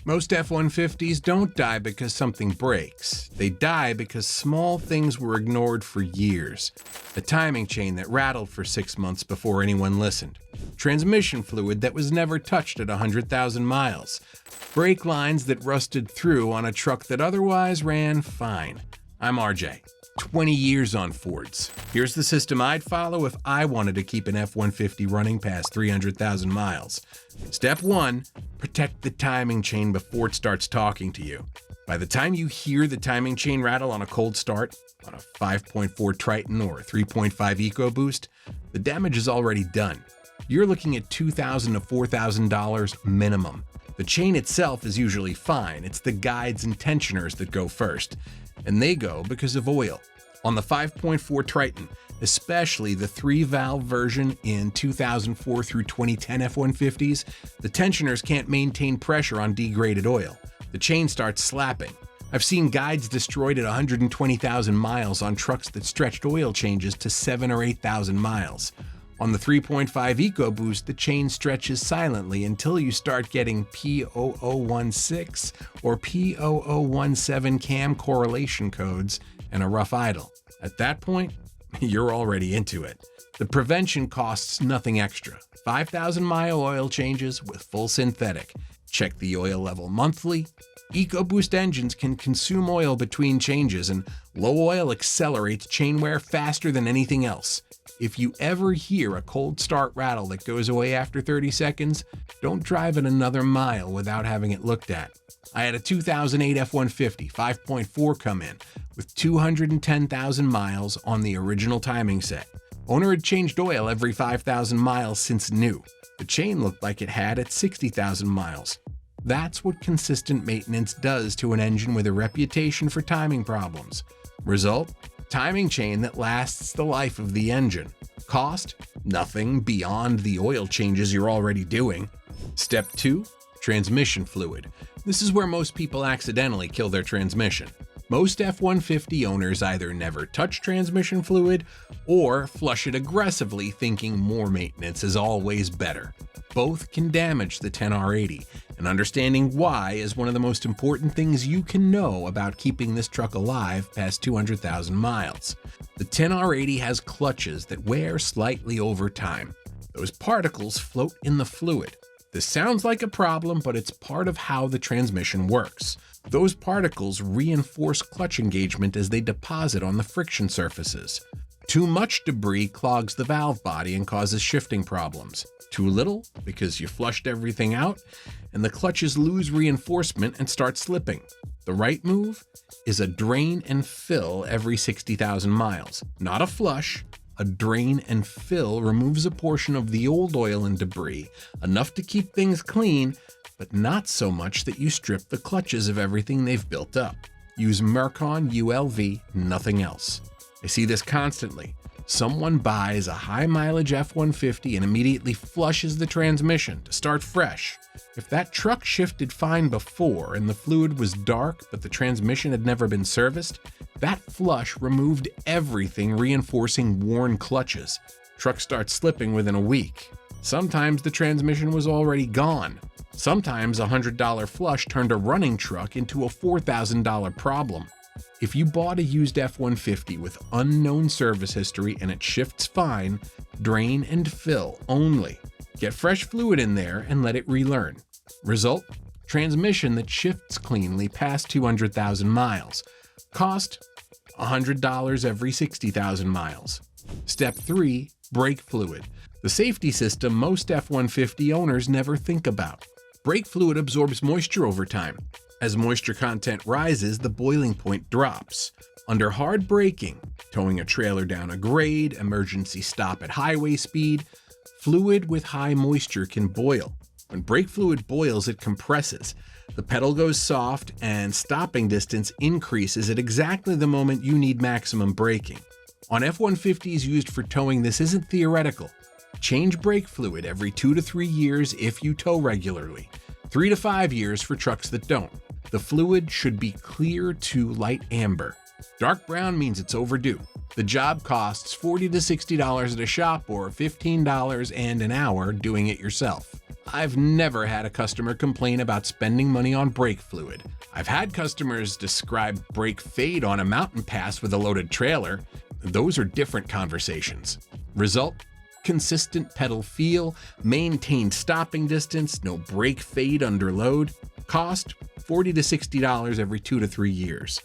Most F-150s don't die because something breaks. They die because small things were ignored for years. A timing chain that rattled for 6 months before anyone listened. Transmission fluid that was never touched at 100,000 miles. Brake lines that rusted through on a truck that otherwise ran fine. I'm RJ. 20 years on Fords. Here's the system I'd follow if I wanted to keep an F-150 running past 300,000 miles. Step 1, protect the timing chain before it starts talking to you. By the time you hear the timing chain rattle on a cold start, on a 5.4 Triton or 3.5 EcoBoost, the damage is already done. You're looking at $2,000 to $4,000 minimum. The chain itself is usually fine. It's the guides and tensioners that go first. And they go because of oil. On the 5.4 Triton, especially the 3-valve version in 2004 through 2010 F-150s, the tensioners can't maintain pressure on degraded oil. The chain starts slapping. I've seen guides destroyed at 120,000 miles on trucks that stretched oil changes to 7,000 or 8,000 miles. On the 3.5 EcoBoost, the chain stretches silently until you start getting P0016 or P0017 cam correlation codes and a rough idle. At that point, you're already into it. The prevention costs nothing extra. 5,000-mile oil changes with full synthetic. Check the oil level monthly. EcoBoost engines can consume oil between changes, and low oil accelerates chain wear faster than anything else. If you ever hear a cold start rattle that goes away after 30 seconds, don't drive it another mile without having it looked at. I had a 2008 F-150 5.4 come in with 210,000 miles on the original timing set. Owner had changed oil every 5,000 miles since new. The chain looked like it had at 60,000 miles. That's what consistent maintenance does to an engine with a reputation for timing problems. Result? Timing chain that lasts the life of the engine. Cost? Nothing beyond the oil changes you're already doing. Step 2, transmission fluid. This is where most people accidentally kill their transmission. Most F-150 owners either never touch transmission fluid or flush it aggressively thinking more maintenance is always better. Both can damage the 10R80, and understanding why is one of the most important things you can know about keeping this truck alive past 200,000 miles. The 10R80 has clutches that wear slightly over time. Those particles float in the fluid. This sounds like a problem, but it's part of how the transmission works. Those particles reinforce clutch engagement as they deposit on the friction surfaces. Too much debris clogs the valve body and causes shifting problems. Too little, because you flushed everything out, and the clutches lose reinforcement and start slipping. The right move is a drain and fill every 60,000 miles. Not a flush. A drain and fill removes a portion of the old oil and debris, enough to keep things clean, but not so much that you strip the clutches of everything they've built up. Use Mercon ULV, nothing else. I see this constantly. Someone buys a high-mileage F-150 and immediately flushes the transmission to start fresh. If that truck shifted fine before and the fluid was dark but the transmission had never been serviced, that flush removed everything reinforcing worn clutches. Truck starts slipping within a week. Sometimes the transmission was already gone. Sometimes a $100 flush turned a running truck into a $4,000 problem. If you bought a used F-150 with unknown service history and it shifts fine, drain and fill only. Get fresh fluid in there and let it relearn. Result? Transmission that shifts cleanly past 200,000 miles. Cost? $100 every 60,000 miles. Step 3, brake fluid. The safety system most F-150 owners never think about. Brake fluid absorbs moisture over time. As moisture content rises, the boiling point drops. Under hard braking, towing a trailer down a grade, emergency stop at highway speed, fluid with high moisture can boil. When brake fluid boils, it compresses. The pedal goes soft and stopping distance increases at exactly the moment you need maximum braking. On F-150s used for towing, this isn't theoretical. Change brake fluid every 2 to 3 years if you tow regularly. 3 to 5 years for trucks that don't. The fluid should be clear to light amber. Dark brown means it's overdue. The job costs $40 to $60 at a shop or $15 and an hour doing it yourself. I've never had a customer complain about spending money on brake fluid. I've had customers describe brake fade on a mountain pass with a loaded trailer. Those are different conversations. Result? Consistent pedal feel, maintained stopping distance, no brake fade under load. Cost? $40 to $60 every 2 to 3 years.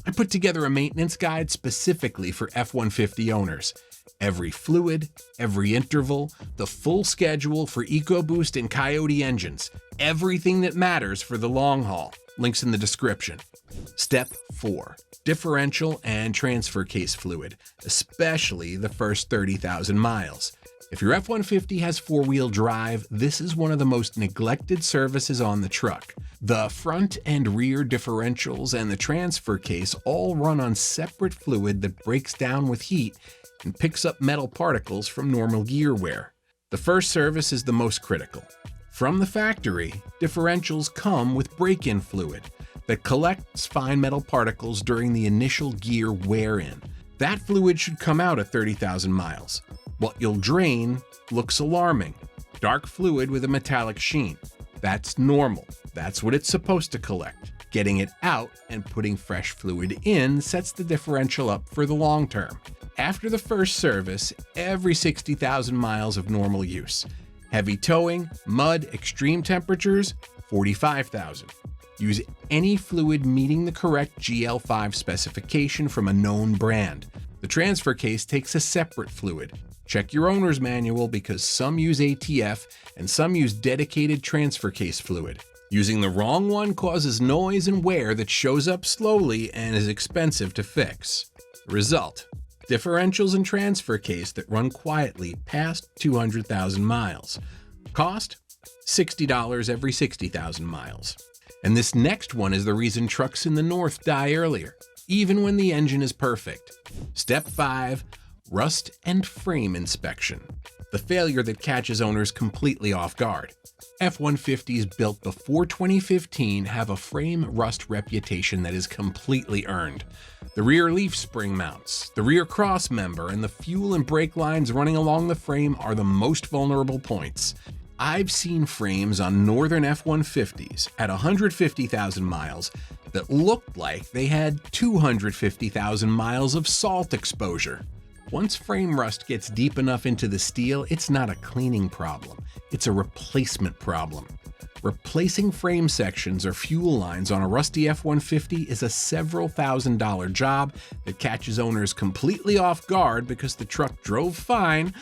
I put together a maintenance guide specifically for F-150 owners. Every fluid, every interval, the full schedule for EcoBoost and Coyote engines. Everything that matters for the long haul. Links in the description. Step 4. Differential and transfer case fluid, especially the first 30,000 miles. If your F-150 has four-wheel drive, this is one of the most neglected services on the truck. The front and rear differentials and the transfer case all run on separate fluid that breaks down with heat and picks up metal particles from normal gear wear. The first service is the most critical. From the factory, differentials come with break-in fluid that collects fine metal particles during the initial gear wear-in. That fluid should come out at 30,000 miles. What you'll drain looks alarming. Dark fluid with a metallic sheen. That's normal. That's what it's supposed to collect. Getting it out and putting fresh fluid in sets the differential up for the long term. After the first service, every 60,000 miles of normal use. Heavy towing, mud, extreme temperatures, 45,000. Use any fluid meeting the correct GL5 specification from a known brand. The transfer case takes a separate fluid. Check your owner's manual because some use ATF and some use dedicated transfer case fluid. Using the wrong one causes noise and wear that shows up slowly and is expensive to fix. Result: differentials and transfer case that run quietly past 200,000 miles. Cost? $60 every 60,000 miles. And this next one is the reason trucks in the north die earlier, even when the engine is perfect. Step 5. Rust and frame inspection. The failure that catches owners completely off guard. F-150s built before 2015 have a frame rust reputation that is completely earned. The rear leaf spring mounts, the rear cross member, and the fuel and brake lines running along the frame are the most vulnerable points. I've seen frames on northern F-150s at 150,000 miles that looked like they had 250,000 miles of salt exposure. Once frame rust gets deep enough into the steel, it's not a cleaning problem, it's a replacement problem. Replacing frame sections or fuel lines on a rusty F-150 is a several $1,000 job that catches owners completely off guard because the truck drove fine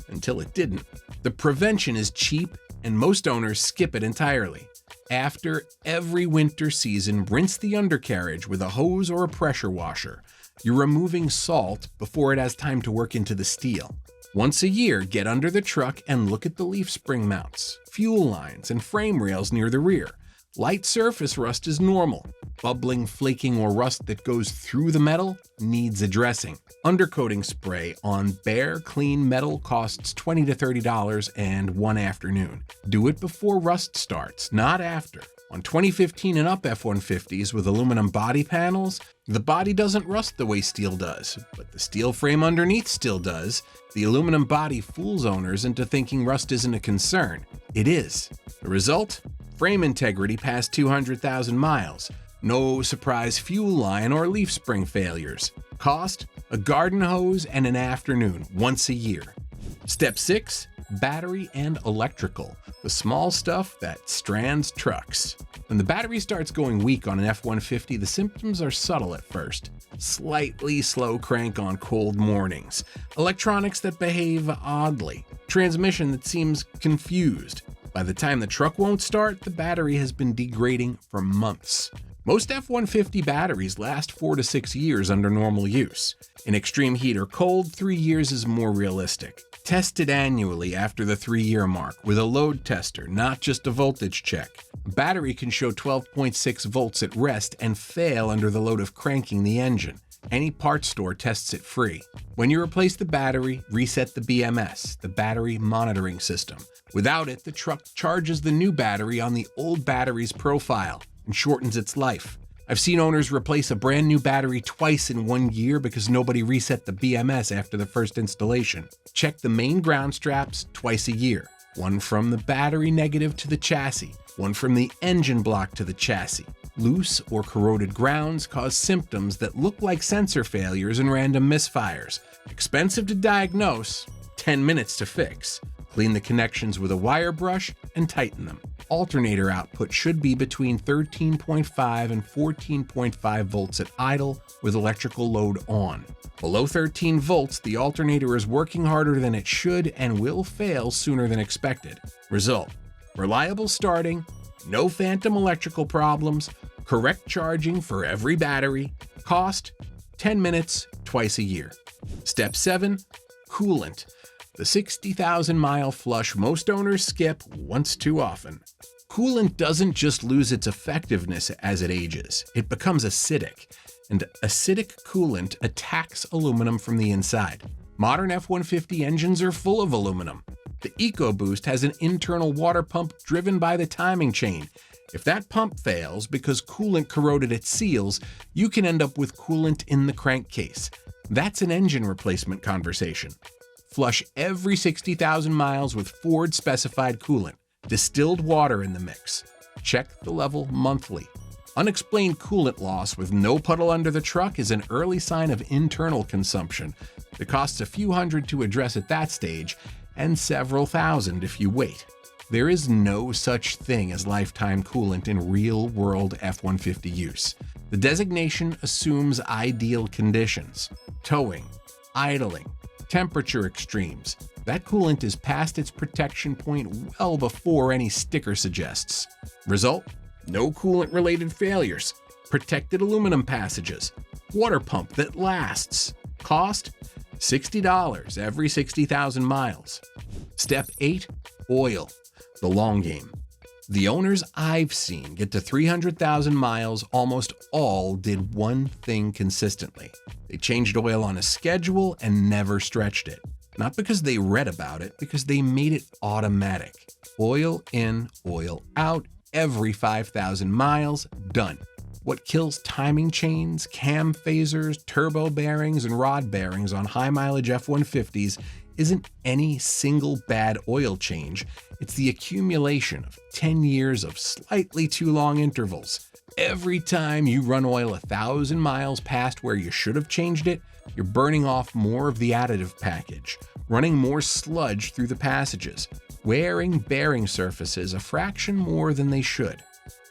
until it didn't. The prevention is cheap and most owners skip it entirely. After every winter season, rinse the undercarriage with a hose or a pressure washer. You're removing salt before it has time to work into the steel. Once a year, get under the truck and look at the leaf spring mounts, fuel lines, and frame rails near the rear. Light surface rust is normal. Bubbling, flaking, or rust that goes through the metal needs addressing. Undercoating spray on bare, clean metal costs $20 to $30 and one afternoon. Do it before rust starts, not after. On 2015 and up F-150s with aluminum body panels, the body doesn't rust the way steel does, but the steel frame underneath still does. The aluminum body fools owners into thinking rust isn't a concern. It is. The result? Frame integrity past 200,000 miles. No surprise fuel line or leaf spring failures. Cost? A garden hose and an afternoon, once a year. Step 6. Battery and electrical, the small stuff that strands trucks. When the battery starts going weak on an F-150, the symptoms are subtle at first. Slightly slow crank on cold mornings, electronics that behave oddly, transmission that seems confused. By the time the truck won't start, the battery has been degrading for months. Most F-150 batteries last 4 to 6 years under normal use. In extreme heat or cold, 3 years is more realistic. Test it annually after the 3-year mark with a load tester, not just a voltage check. A battery can show 12.6 volts at rest and fail under the load of cranking the engine. Any parts store tests it free. When you replace the battery, reset the BMS, the battery monitoring system. Without it, the truck charges the new battery on the old battery's profile and shortens its life. I've seen owners replace a brand new battery twice in 1 year because nobody reset the BMS after the first installation. Check the main ground straps twice a year. one from the battery negative to the chassis, one from the engine block to the chassis. Loose or corroded grounds cause symptoms that look like sensor failures and random misfires. Expensive to diagnose, 10 minutes to fix. Clean the connections with a wire brush and tighten them. Alternator output should be between 13.5 and 14.5 volts at idle with electrical load on. Below 13 volts, the alternator is working harder than it should and will fail sooner than expected. Result: reliable starting, no phantom electrical problems, correct charging for every battery. Cost: 10 minutes, twice a year. Step 7. Coolant. The 60,000-mile flush most owners skip once too often. Coolant doesn't just lose its effectiveness as it ages, it becomes acidic. And acidic coolant attacks aluminum from the inside. Modern F-150 engines are full of aluminum. The EcoBoost has an internal water pump driven by the timing chain. If that pump fails because coolant corroded its seals, you can end up with coolant in the crankcase. That's an engine replacement conversation. Flush every 60,000 miles with Ford-specified coolant. Distilled water in the mix. Check the level monthly. Unexplained coolant loss with no puddle under the truck is an early sign of internal consumption. It costs a few hundred to address at that stage, and several thousand if you wait. There is no such thing as lifetime coolant in real-world F-150 use. The designation assumes ideal conditions: towing, idling, temperature extremes. That coolant is past its protection point well before any sticker suggests. Result: no coolant-related failures, protected aluminum passages, water pump that lasts. Cost: $60 every 60,000 miles. Step 8. Oil. The long game. The owners I've seen get to 300,000 miles almost all did one thing consistently. They changed oil on a schedule and never stretched it. Not because they read about it, because they made it automatic. Oil in, oil out, every 5,000 miles, done. What kills timing chains, cam phasers, turbo bearings, and rod bearings on high-mileage F-150s isn't any single bad oil change, it's the accumulation of 10 years of slightly too long intervals. Every time you run oil 1,000 miles past where you should have changed it, you're burning off more of the additive package, running more sludge through the passages, wearing bearing surfaces a fraction more than they should.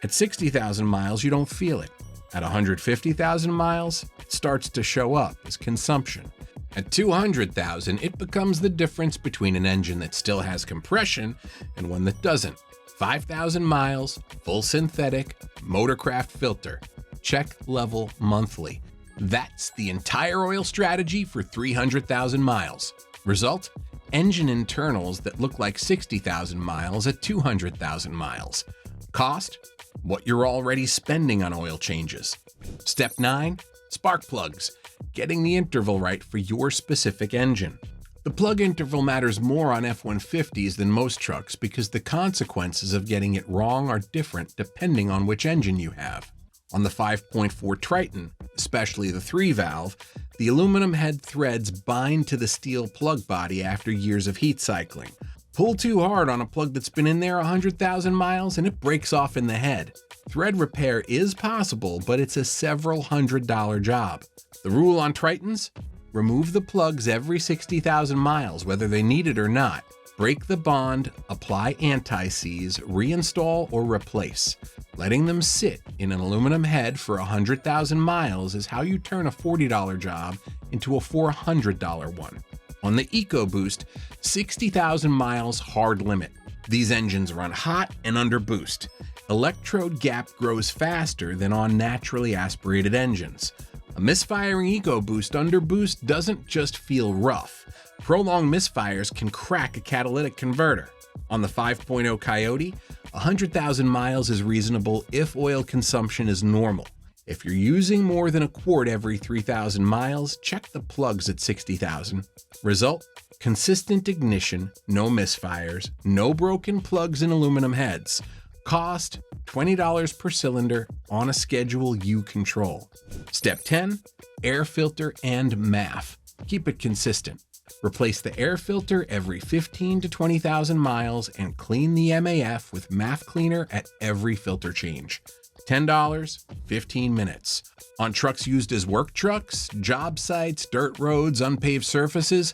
At 60,000 miles, you don't feel it. At 150,000 miles, it starts to show up as consumption. At 200,000, it becomes the difference between an engine that still has compression and one that doesn't. 5,000 miles, full synthetic, Motorcraft filter. Check level monthly. That's the entire oil strategy for 300,000 miles. Result: engine internals that look like 60,000 miles at 200,000 miles. Cost: what you're already spending on oil changes. Step 9. Spark plugs. Getting the interval right for your specific engine. The plug interval matters more on F-150s than most trucks because the consequences of getting it wrong are different depending on which engine you have. On the 5.4 Triton, especially the 3-valve, the aluminum head threads bind to the steel plug body after years of heat cycling. Pull too hard on a plug that's been in there 100,000 miles and it breaks off in the head. Thread repair is possible, but it's a several $100 job. The rule on Tritons? Remove the plugs every 60,000 miles, whether they need it or not. Break the bond, apply anti-seize, reinstall, or replace. Letting them sit in an aluminum head for 100,000 miles is how you turn a $40 job into a $400 one. On the EcoBoost, 60,000 miles hard limit. These engines run hot and under boost. Electrode gap grows faster than on naturally aspirated engines. A misfiring EcoBoost under boost doesn't just feel rough. Prolonged misfires can crack a catalytic converter. On the 5.0 Coyote, 100,000 miles is reasonable if oil consumption is normal. If you're using more than a quart every 3,000 miles, check the plugs at 60,000. Result: consistent ignition, no misfires, no broken plugs in aluminum heads. Cost: $20 per cylinder on a schedule you control. Step 10. Air filter and MAF. Keep it consistent. Replace the air filter every 15 to 20,000 miles and clean the MAF with MAF cleaner at every filter change. $10, 15 minutes. On trucks used as work trucks, job sites, dirt roads, unpaved surfaces,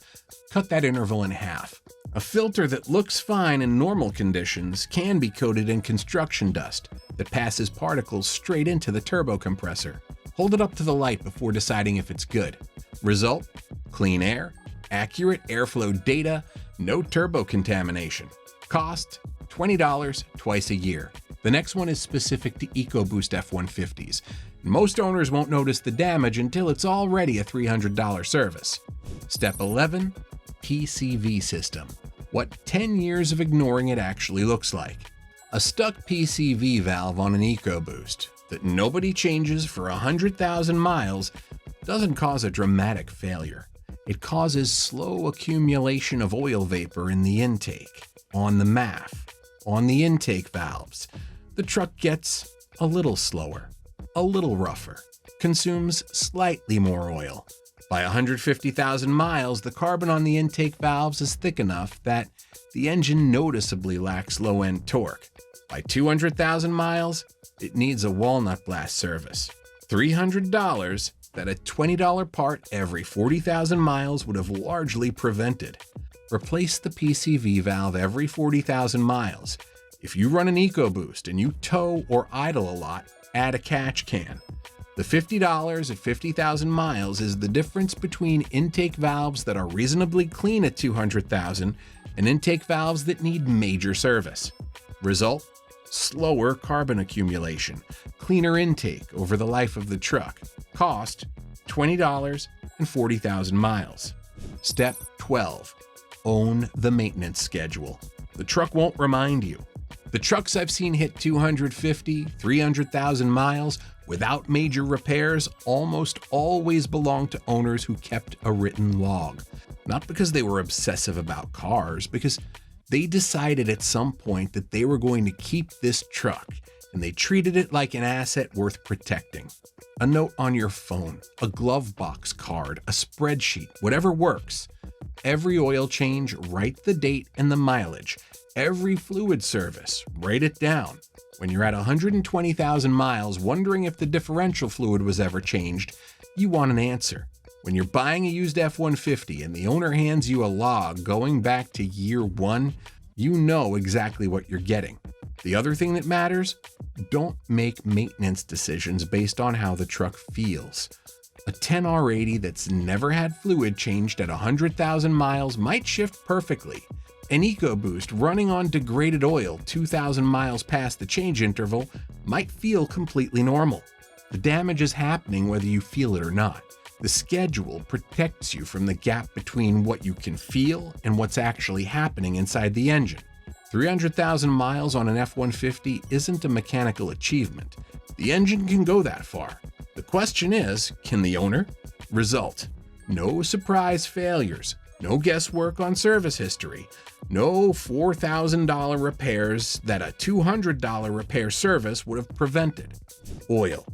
cut that interval in half. A filter that looks fine in normal conditions can be coated in construction dust that passes particles straight into the turbo compressor. Hold it up to the light before deciding if it's good. Result: clean air, accurate airflow data, no turbo contamination. Cost: $20 twice a year. The next one is specific to EcoBoost F-150s. Most owners won't notice the damage until it's already a $300 service. Step 11, PCV system. What 10 years of ignoring it actually looks like. A stuck PCV valve on an EcoBoost that nobody changes for 100,000 miles doesn't cause a dramatic failure. It causes slow accumulation of oil vapor in the intake, on the MAF, on the intake valves. The truck gets a little slower, a little rougher, consumes slightly more oil. By 150,000 miles, the carbon on the intake valves is thick enough that the engine noticeably lacks low-end torque. By 200,000 miles, it needs a walnut blast service. $300 that a $20 part every 40,000 miles would have largely prevented. Replace the PCV valve every 40,000 miles. If you run an EcoBoost and you tow or idle a lot, add a catch can. The $50 at 50,000 miles is the difference between intake valves that are reasonably clean at 200,000 and intake valves that need major service. Result: slower carbon accumulation, cleaner intake over the life of the truck. Cost: $20 and 40,000 miles. Step 12. Own the maintenance schedule. The truck won't remind you. The trucks I've seen hit 250, 300,000 miles without major repairs almost always belong to owners who kept a written log. Not because they were obsessive about cars, because they decided at some point that they were going to keep this truck, and they treated it like an asset worth protecting. A note on your phone, a glove box card, a spreadsheet, whatever works. Every oil change, write the date and the mileage. Every fluid service, write it down. When you're at 120,000 miles wondering if the differential fluid was ever changed, you want an answer. When you're buying a used F-150 and the owner hands you a log going back to year 1, you know exactly what you're getting. The other thing that matters, don't make maintenance decisions based on how the truck feels. A 10R80 that's never had fluid changed at 100,000 miles might shift perfectly. An EcoBoost running on degraded oil 2,000 miles past the change interval might feel completely normal. The damage is happening whether you feel it or not. The schedule protects you from the gap between what you can feel and what's actually happening inside the engine. 300,000 miles on an F-150 isn't a mechanical achievement. The engine can go that far. The question is, can the owner? Result: no surprise failures, no guesswork on service history, no $4,000 repairs that a $200 repair service would have prevented. Oil,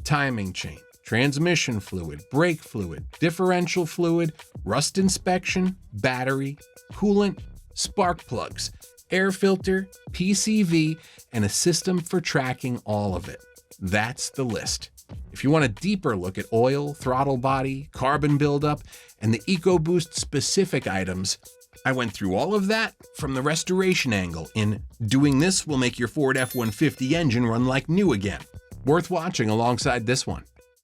timing chain, transmission fluid, brake fluid, differential fluid, rust inspection, battery, coolant, spark plugs, air filter, PCV, and a system for tracking all of it. That's the list. If you want a deeper look at oil, throttle body, carbon buildup, and the EcoBoost specific items, I went through all of that from the restoration angle in Doing This Will Make Your Ford F-150 Engine Run Like New Again. Worth watching alongside this one.